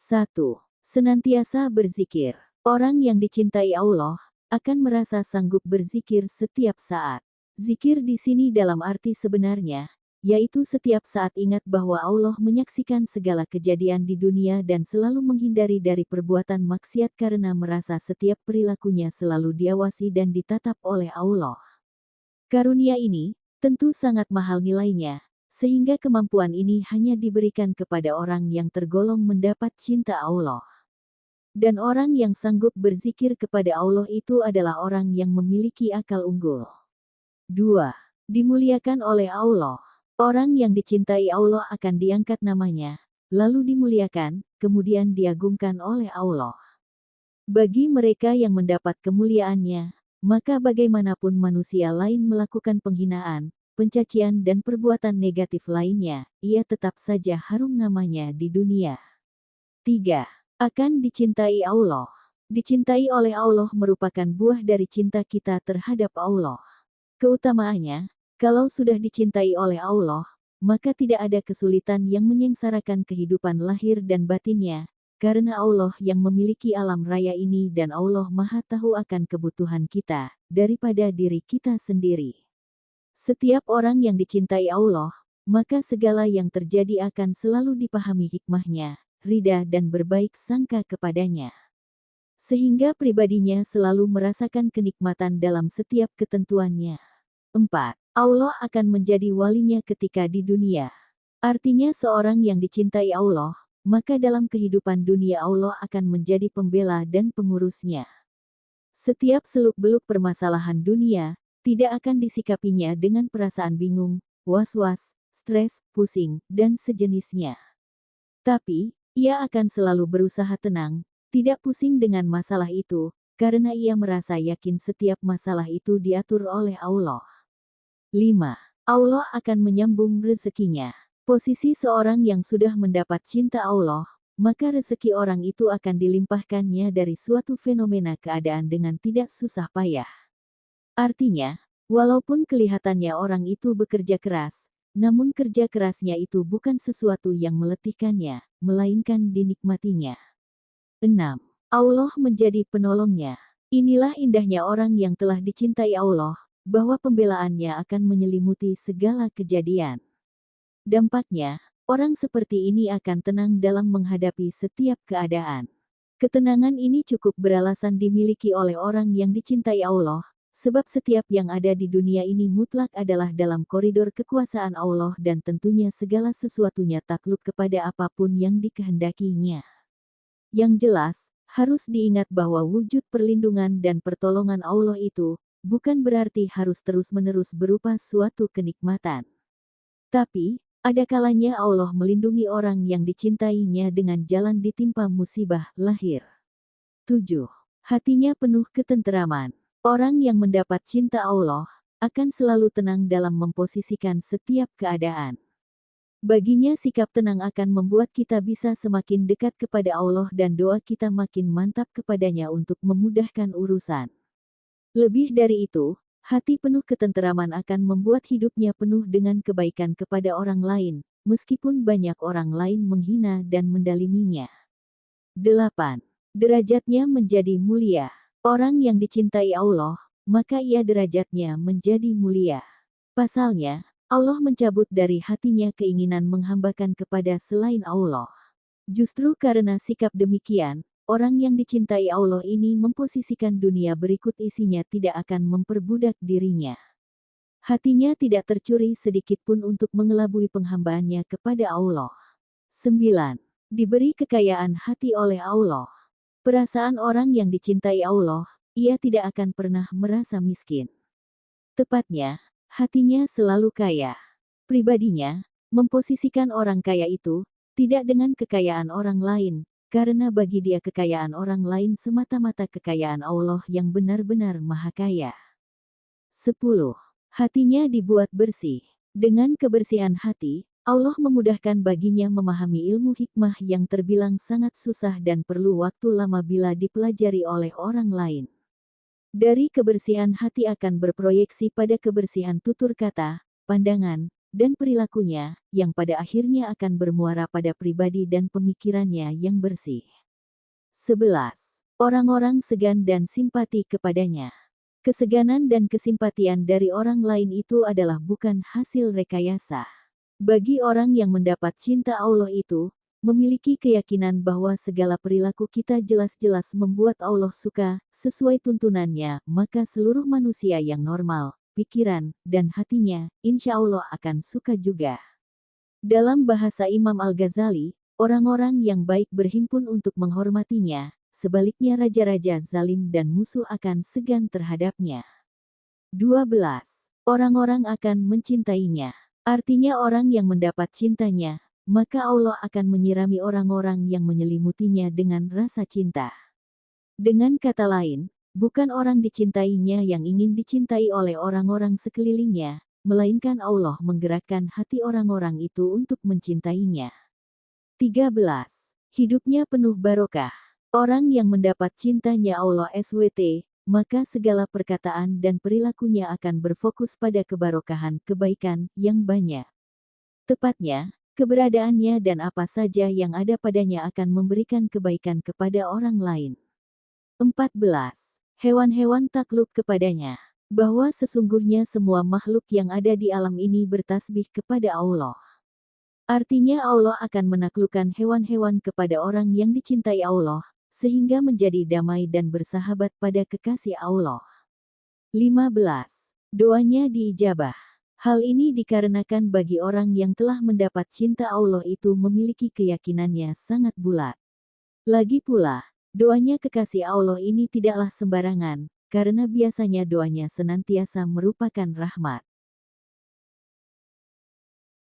1. Senantiasa berzikir. Orang yang dicintai Allah akan merasa sanggup berzikir setiap saat. Zikir di sini dalam arti sebenarnya, yaitu setiap saat ingat bahwa Allah menyaksikan segala kejadian di dunia dan selalu menghindari dari perbuatan maksiat karena merasa setiap perilakunya selalu diawasi dan ditatap oleh Allah. Karunia ini tentu sangat mahal nilainya, sehingga kemampuan ini hanya diberikan kepada orang yang tergolong mendapat cinta Allah. Dan orang yang sanggup berzikir kepada Allah itu adalah orang yang memiliki akal unggul. 2. Dimuliakan oleh Allah. Orang yang dicintai Allah akan diangkat namanya, lalu dimuliakan, kemudian diagungkan oleh Allah. Bagi mereka yang mendapat kemuliaannya, maka bagaimanapun manusia lain melakukan penghinaan, pencacian dan perbuatan negatif lainnya, ia tetap saja harum namanya di dunia. 3. Akan dicintai Allah. Dicintai oleh Allah merupakan buah dari cinta kita terhadap Allah. Keutamaannya, kalau sudah dicintai oleh Allah, maka tidak ada kesulitan yang menyengsarakan kehidupan lahir dan batinnya, karena Allah yang memiliki alam raya ini dan Allah Maha Tahu akan kebutuhan kita, daripada diri kita sendiri. Setiap orang yang dicintai Allah, maka segala yang terjadi akan selalu dipahami hikmahnya, ridha dan berbaik sangka kepadanya. Sehingga pribadinya selalu merasakan kenikmatan dalam setiap ketentuannya. 4. Allah akan menjadi walinya ketika di dunia. Artinya seorang yang dicintai Allah, maka dalam kehidupan dunia Allah akan menjadi pembela dan pengurusnya. Setiap seluk-beluk permasalahan dunia, tidak akan disikapinya dengan perasaan bingung, was-was, stres, pusing, dan sejenisnya. Tapi, ia akan selalu berusaha tenang, tidak pusing dengan masalah itu, karena ia merasa yakin setiap masalah itu diatur oleh Allah. 5. Allah akan menyambung rezekinya. Posisi seorang yang sudah mendapat cinta Allah, maka rezeki orang itu akan dilimpahkannya dari suatu fenomena keadaan dengan tidak susah payah. Artinya, walaupun kelihatannya orang itu bekerja keras, namun kerja kerasnya itu bukan sesuatu yang meletihkannya, melainkan dinikmatinya. 6. Allah menjadi penolongnya. Inilah indahnya orang yang telah dicintai Allah, bahwa pembelaannya akan menyelimuti segala kejadian. Dampaknya, orang seperti ini akan tenang dalam menghadapi setiap keadaan. Ketenangan ini cukup beralasan dimiliki oleh orang yang dicintai Allah, sebab setiap yang ada di dunia ini mutlak adalah dalam koridor kekuasaan Allah dan tentunya segala sesuatunya takluk kepada apapun yang dikehendakinya. Yang jelas, harus diingat bahwa wujud perlindungan dan pertolongan Allah itu, bukan berarti harus terus-menerus berupa suatu kenikmatan. Tapi, ada kalanya Allah melindungi orang yang dicintainya dengan jalan ditimpa musibah lahir. 7. Hatinya penuh ketenteraman. Orang yang mendapat cinta Allah, akan selalu tenang dalam memposisikan setiap keadaan. Baginya sikap tenang akan membuat kita bisa semakin dekat kepada Allah dan doa kita makin mantap kepadanya untuk memudahkan urusan. Lebih dari itu, hati penuh ketenteraman akan membuat hidupnya penuh dengan kebaikan kepada orang lain, meskipun banyak orang lain menghina dan mendaliminya. 8. Derajatnya menjadi mulia. Orang yang dicintai Allah, maka ia derajatnya menjadi mulia. Pasalnya, Allah mencabut dari hatinya keinginan menghambakan kepada selain Allah. Justru karena sikap demikian, orang yang dicintai Allah ini memposisikan dunia berikut isinya tidak akan memperbudak dirinya. Hatinya tidak tercuri sedikit pun untuk mengelabui penghambaannya kepada Allah. 9. Diberi kekayaan hati oleh Allah. Perasaan orang yang dicintai Allah, ia tidak akan pernah merasa miskin. Tepatnya, hatinya selalu kaya. Pribadinya, memposisikan orang kaya itu, tidak dengan kekayaan orang lain, karena bagi dia kekayaan orang lain semata-mata kekayaan Allah yang benar-benar maha kaya. 10. Hatinya dibuat bersih. Dengan kebersihan hati, Allah memudahkan baginya memahami ilmu hikmah yang terbilang sangat susah dan perlu waktu lama bila dipelajari oleh orang lain. Dari kebersihan hati akan berproyeksi pada kebersihan tutur kata, pandangan, dan perilakunya, yang pada akhirnya akan bermuara pada pribadi dan pemikirannya yang bersih. 11. Orang-orang segan dan simpati kepadanya. Keseganan dan kesimpatian dari orang lain itu adalah bukan hasil rekayasa. Bagi orang yang mendapat cinta Allah itu, memiliki keyakinan bahwa segala perilaku kita jelas-jelas membuat Allah suka, sesuai tuntunannya, maka seluruh manusia yang normal, pikiran, dan hatinya, insya Allah akan suka juga. Dalam bahasa Imam Al-Ghazali, orang-orang yang baik berhimpun untuk menghormatinya, sebaliknya raja-raja zalim dan musuh akan segan terhadapnya. 12. Orang-orang akan mencintainya. Artinya orang yang mendapat cintanya, maka Allah akan menyirami orang-orang yang menyelimutinya dengan rasa cinta. Dengan kata lain, bukan orang dicintainya yang ingin dicintai oleh orang-orang sekelilingnya, melainkan Allah menggerakkan hati orang-orang itu untuk mencintainya. 13. Hidupnya penuh barokah. Orang yang mendapat cintanya Allah SWT, maka segala perkataan dan perilakunya akan berfokus pada kebarokahan kebaikan yang banyak. Tepatnya, keberadaannya dan apa saja yang ada padanya akan memberikan kebaikan kepada orang lain. 14. Hewan-hewan takluk kepadanya. Bahwa sesungguhnya semua makhluk yang ada di alam ini bertasbih kepada Allah. Artinya Allah akan menaklukkan hewan-hewan kepada orang yang dicintai Allah, sehingga menjadi damai dan bersahabat pada kekasih Allah. 15. Doanya diijabah. Hal ini dikarenakan bagi orang yang telah mendapat cinta Allah itu memiliki keyakinannya sangat bulat. Lagi pula, doanya kekasih Allah ini tidaklah sembarangan, karena biasanya doanya senantiasa merupakan rahmat.